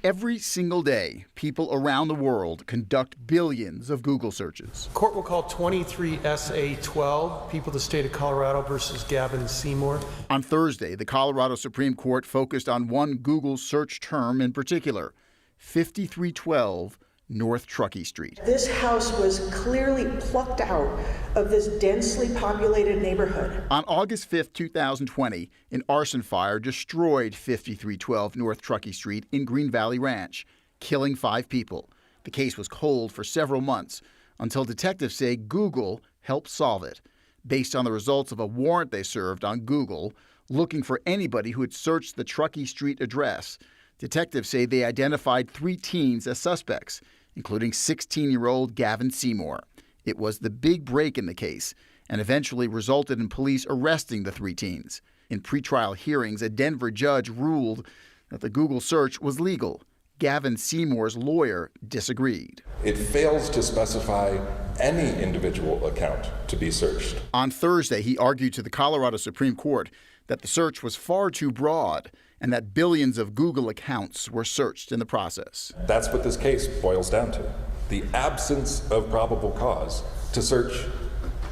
Every single day, people around the world conduct billions of Google searches. Court will call 23 SA-12, People of the State of Colorado versus Gavin Seymour. On Thursday, the Colorado Supreme Court focused on one Google search term in particular, 5312 North Truckee Street. This house was clearly plucked out of this densely populated neighborhood. On August 5, 2020, an arson fire destroyed 5312 North Truckee Street in Green Valley Ranch, killing 5 people. The case was cold for several months until detectives say Google helped solve it, based on the results of a warrant they served on Google looking for anybody who had searched the Truckee Street address. Detectives say they identified 3 teens as suspects, including 16-year-old Gavin Seymour. It was the big break in the case and eventually resulted in police arresting the 3 teens. In pretrial hearings, a Denver judge ruled that the Google search was legal. Gavin Seymour's lawyer disagreed. It fails to specify any individual account to be searched. On Thursday, he argued to the Colorado Supreme Court that the search was far too broad and that billions of Google accounts were searched in the process. That's what this case boils down to. The absence of probable cause to search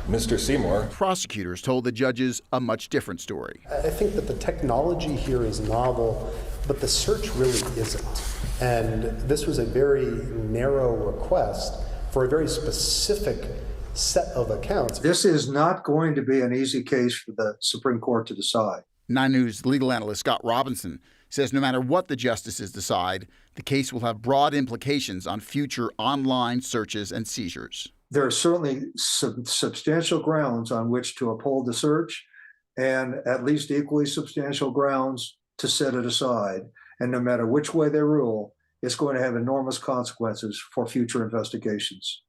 Mr. Seymour. Prosecutors told the judges a much different story. I think that the technology here is novel, but the search really isn't. And this was a very narrow request for a very specific set of accounts. This is not going to be an easy case for the Supreme Court to decide. 9 News legal analyst Scott Robinson says no matter what the justices decide, the case will have broad implications on future online searches and seizures. There are certainly substantial grounds on which to uphold the search and at least equally substantial grounds to set it aside. And no matter which way they rule, it's going to have enormous consequences for future investigations.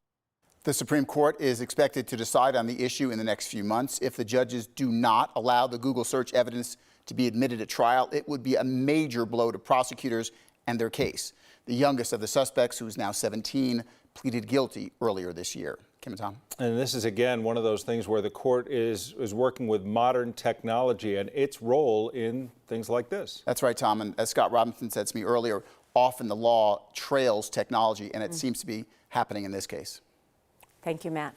The Supreme Court is expected to decide on the issue in the next few months. If the judges do not allow the Google search evidence to be admitted at trial, it would be a major blow to prosecutors and their case. The youngest of the suspects, who is now 17, pleaded guilty earlier this year. Kim and Tom. And this is, again, one of those things where the court is working with modern technology and its role in things like this. That's right, Tom. And as Scott Robinson said to me earlier, often the law trails technology, and it seems to be happening in this case. Thank you, Matt.